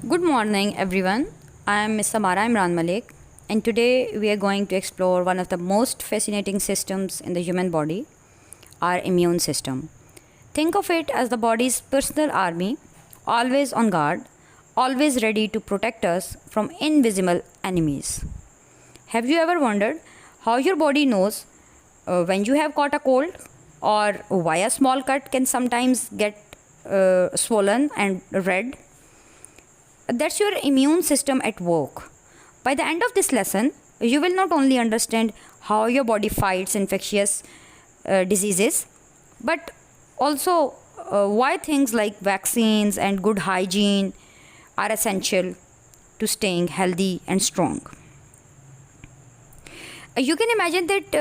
Good morning, everyone. I am Ms. Samara Imran Malik, and today we are going to explore one of the most fascinating systems in the human body, our immune system. Think of it as the body's personal army, always on guard, always ready to protect us from invisible enemies. Have you ever wondered how your body knows when you have caught a cold, or why a small cut can sometimes get swollen and red? That's your immune system at work. By the end of this lesson, you will not only understand how your body fights infectious diseases, but also why things like vaccines and good hygiene are essential to staying healthy and strong. You can imagine that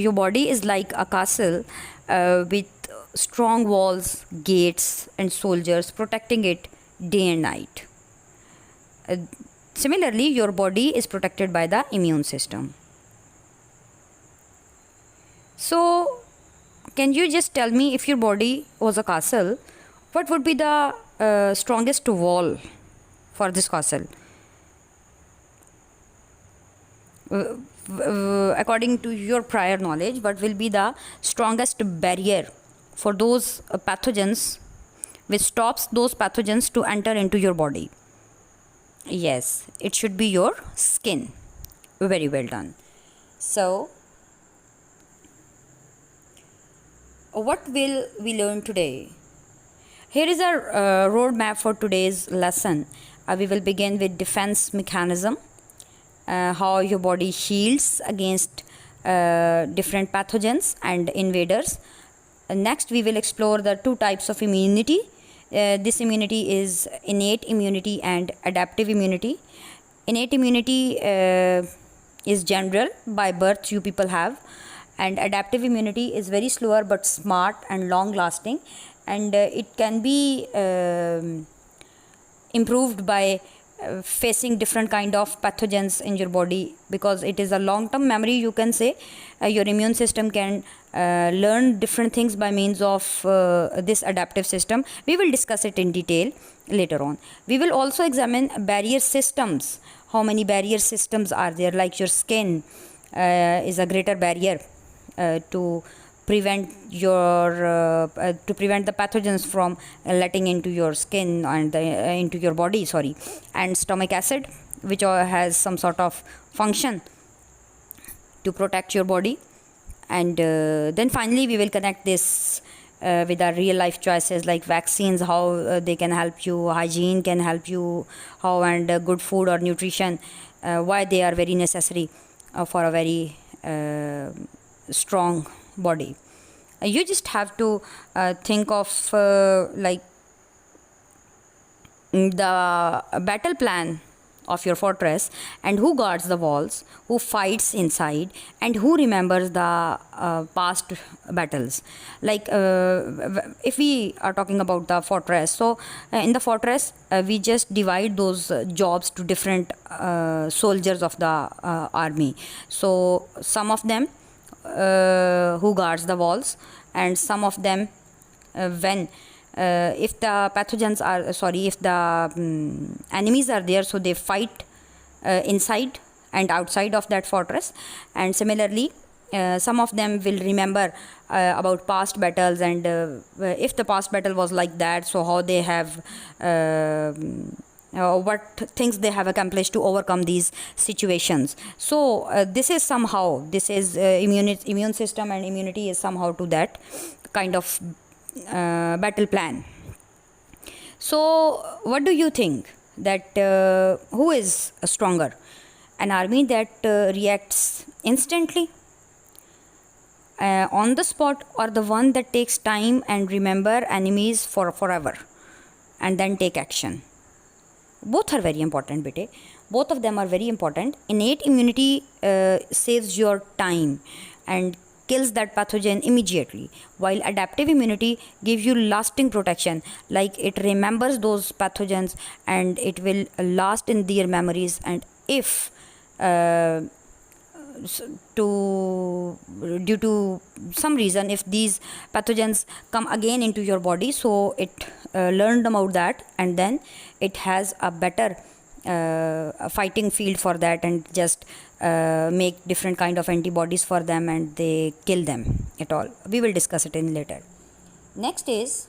your body is like a castle with strong walls, gates, and soldiers protecting it day and night. Similarly, your body is protected by the immune system. So, can you just tell me, if your body was a castle, what would be the strongest wall for this castle? According to your prior knowledge, what will be the strongest barrier for those pathogens, which stops those pathogens to enter into your body? Yes, it should be your skin. Very well done. So, what will we learn today? Here is our roadmap for today's lesson. We will begin with defense mechanism, how your body shields against different pathogens and invaders. Next, we will explore the two types of immunity. This immunity is innate immunity and adaptive immunity. Innate immunity is general, by birth you people have, and adaptive immunity is very slower but smart and long lasting, and it can be improved by facing different kind of pathogens in your body, because it is a long term memory, you can say. Your immune system can learn different things by means of this adaptive system. We will discuss it in detail later on. We will also examine barrier systems. How many barrier systems are there? Like your skin is a greater barrier to prevent the pathogens from letting into your skin and into your body, and stomach acid, which has some sort of function to protect your body. And then finally we will connect this with our real life choices, like vaccines, how they can help you, hygiene can help you, how, and good food or nutrition, why they are very necessary for a very strong body. You just have to think of like the battle plan of your fortress, and who guards the walls, who fights inside, and who remembers the past battles. Like if we are talking about the fortress, so in the fortress we just divide those jobs to different soldiers of the army. So some of them who guards the walls, and some of them when if the pathogens are if the enemies are there, so they fight inside and outside of that fortress. And similarly some of them will remember about past battles, and if the past battle was like that, so how they have what things they have accomplished to overcome these situations. So this is immune system and immunity is somehow to that kind of battle plan. So what do you think, that who is stronger, an army that reacts instantly on the spot, or the one that takes time and remember enemies for forever and then take action? Both are very important, bete. Both of them are very important. Innate immunity saves your time and kills that pathogen immediately, while adaptive immunity gives you lasting protection, like it remembers those pathogens and it will last in their memories. And if to due to some reason, if these pathogens come again into your body, so it learned about that, and then it has a better fighting field for that, and just make different kind of antibodies for them, and they kill them at all. We will discuss it in later. Next is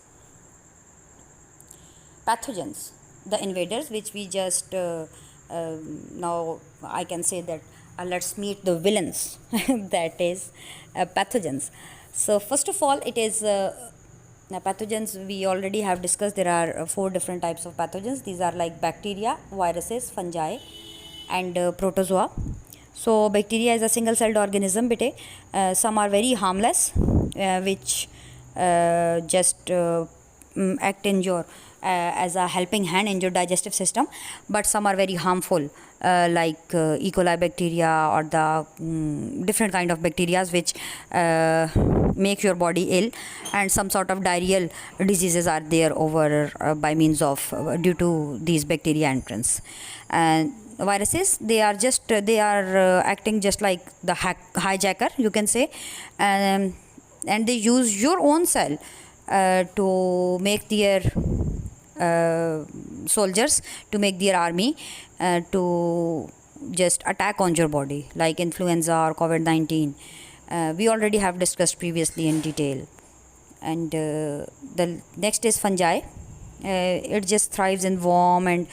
pathogens, the invaders, which we just now I can say that let's meet the villains that is pathogens. So first of all, it is pathogens. We already have discussed there are 4 different types of pathogens. These are like bacteria, viruses, fungi, and protozoa. So bacteria is a single celled organism, bete. Some are very harmless, which just act in your as a helping hand in your digestive system, but some are very harmful, like E. coli bacteria, or the different kind of bacteria which make your body ill, and some sort of diarrheal diseases are there over by means of due to these bacteria entrance. And viruses, they are just acting just like the hijacker, you can say, and they use your own cell to make their soldiers, to make their army, to just attack on your body, like influenza or COVID-19. We already have discussed previously in detail. And the next is fungi. It just thrives in warm and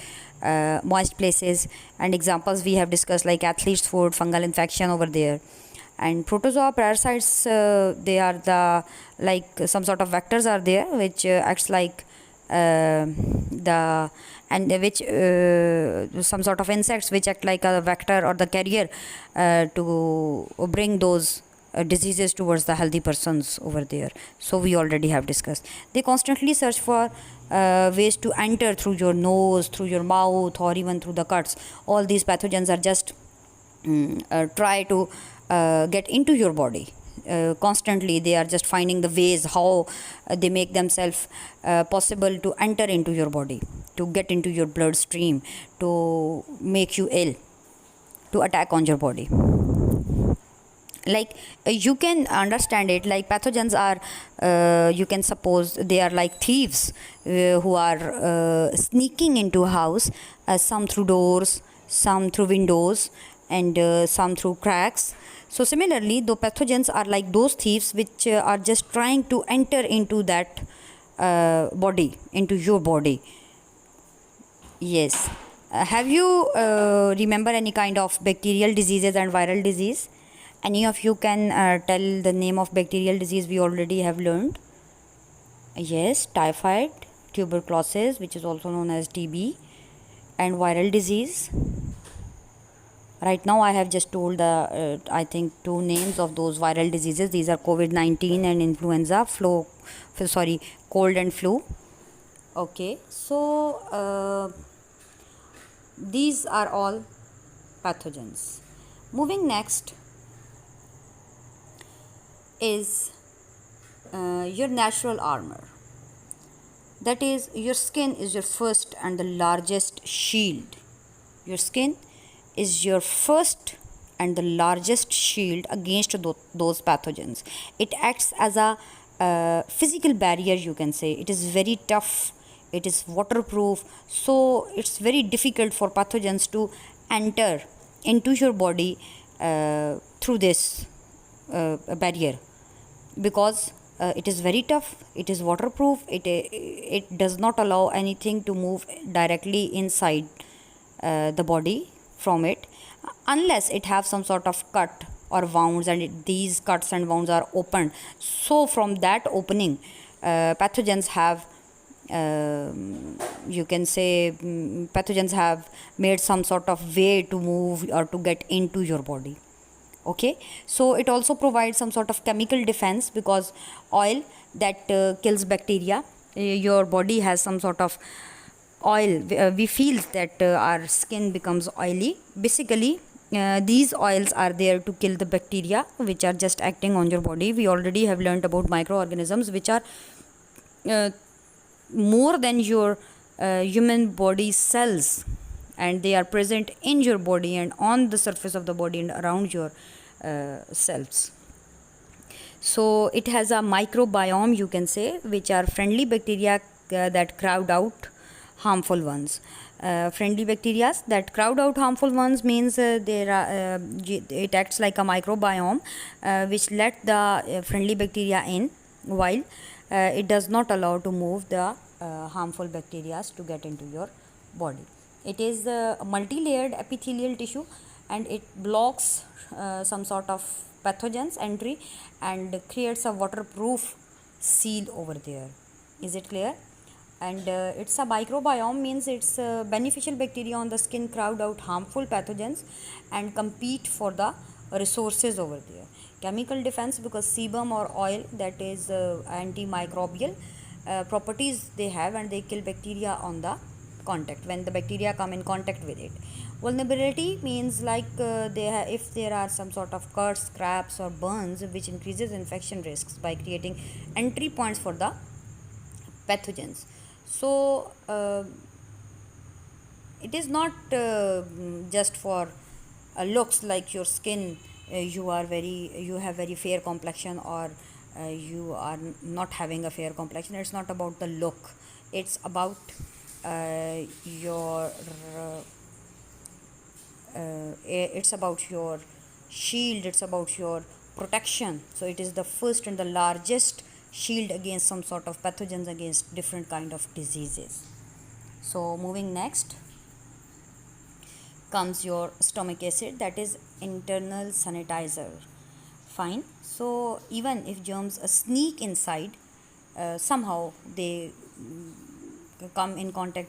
moist places, and examples we have discussed like athlete's foot, fungal infection over there. And protozoa, parasites, they are the like some sort of vectors are there which acts like the and which some sort of insects which act like a vector or the carrier to bring those diseases towards the healthy persons over there. So we already have discussed. They constantly search for ways to enter through your nose, through your mouth, or even through the cuts. All these pathogens are just try to get into your body. Constantly they are just finding the ways how they make themselves possible to enter into your body, to get into your bloodstream, to make you ill, to attack on your body. Like you can understand it like pathogens are you can suppose they are like thieves who are sneaking into a house, some through doors, some through windows, and some through cracks. So similarly, the pathogens are like those thieves which are just trying to enter into that body, into your body. Yes. Have you remember any kind of bacterial diseases and viral disease? Any of you can tell the name of bacterial disease we already have learned? Yes, typhoid, tuberculosis, which is also known as TB, and viral disease. Right now I have just told the I think 2 names of those viral diseases. These are COVID-19 and influenza, cold and flu. Okay, so these are all pathogens. Moving next is your natural armor. That is, your skin is your first and the largest shield. Your skin is your first and the largest shield against those pathogens. It acts as a physical barrier, you can say. It is very tough, it is waterproof, so it's very difficult for pathogens to enter into your body through this barrier, because it is very tough, it is waterproof, it does not allow anything to move directly inside the body from it, unless it have some sort of cut or wounds, and these cuts and wounds are opened. So from that opening, pathogens have you can say pathogens have made some sort of way to move or to get into your body. Okay, so it also provides some sort of chemical defense, because oil that kills bacteria, your body has some sort of oil. We feel that our skin becomes oily. Basically these oils are there to kill the bacteria which are just acting on your body. We already have learned about microorganisms which are more than your human body cells, and they are present in your body and on the surface of the body and around your cells. So it has a microbiome, you can say, which are friendly bacteria that crowd out harmful ones. Friendly bacteria that crowd out harmful ones means it acts like a microbiome which let the friendly bacteria in, while it does not allow to move the harmful bacteria to get into your body. It is a multi-layered epithelial tissue, and it blocks some sort of pathogens entry and creates a waterproof seal over there. Is it clear? And it's a microbiome means it's beneficial bacteria on the skin crowd out harmful pathogens and compete for the resources over there. Chemical defense, because sebum or oil, that is antimicrobial properties they have, and they kill bacteria on the contact when the bacteria come in contact with it. Vulnerability means like if there are some sort of cuts, scrapes or burns, which increases infection risks by creating entry points for the pathogens. So it is not just for looks like your skin, you have very fair complexion, or you are not having a fair complexion. It's not about the look, it's about your it's about your shield, it's about your protection. So it is the first and the largest shield against some sort of pathogens, against different kind of diseases. So moving next comes your stomach acid, that is internal sanitizer. Fine. So even if germs sneak inside, somehow they come in contact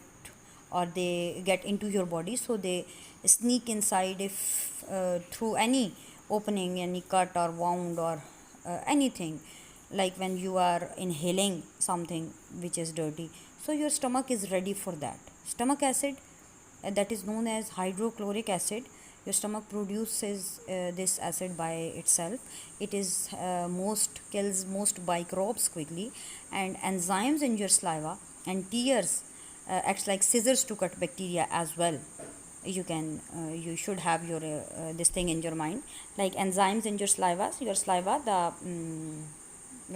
or they get into your body, so they sneak inside if through any opening, any cut or wound or anything, like when you are inhaling something which is dirty. So your stomach is ready for that. Stomach acid, that is known as hydrochloric acid, your stomach produces this acid by itself. It is kills most microbes quickly, and enzymes in your saliva and tears acts like scissors to cut bacteria as well. You should have your this thing in your mind, like enzymes in your saliva. So your saliva,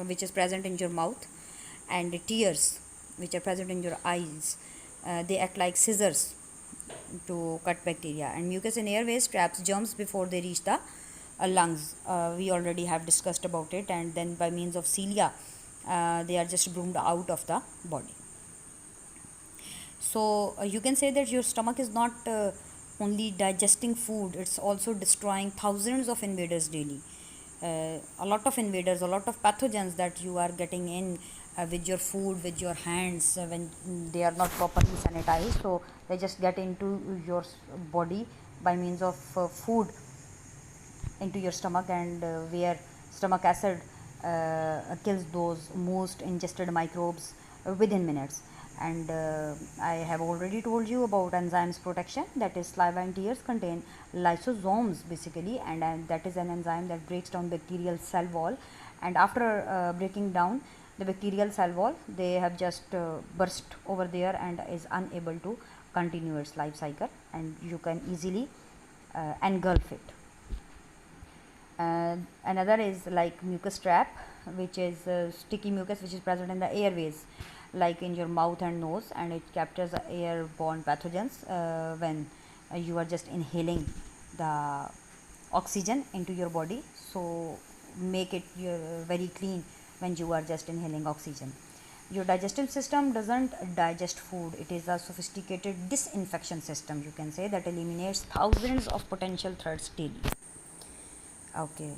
which is present in your mouth, and the tears which are present in your eyes, they act like scissors to cut bacteria. And mucus in airways traps germs before they reach the lungs. We already have discussed about it, and then by means of cilia they are just broomed out of the body. So you can say that your stomach is not only digesting food, it's also destroying thousands of invaders daily. A lot of invaders, a lot of pathogens that you are getting in with your food, with your hands, when they are not properly sanitized, so they just get into your body by means of food into your stomach, and where stomach acid kills those most ingested microbes within minutes. And I have already told you about enzymes protection, that is saliva and tears contain lysosomes basically, and that is an enzyme that breaks down bacterial cell wall, and after breaking down the bacterial cell wall, they have just burst over there and is unable to continue its life cycle, and you can easily engulf it. Another is like mucus trap, which is sticky mucus which is present in the airways, like in your mouth and nose, and it captures airborne pathogens when you are just inhaling the oxygen into your body. So make it very clean when you are just inhaling oxygen. Your digestive system doesn't digest food, it is a sophisticated disinfection system, you can say, that eliminates thousands of potential threats daily. Okay.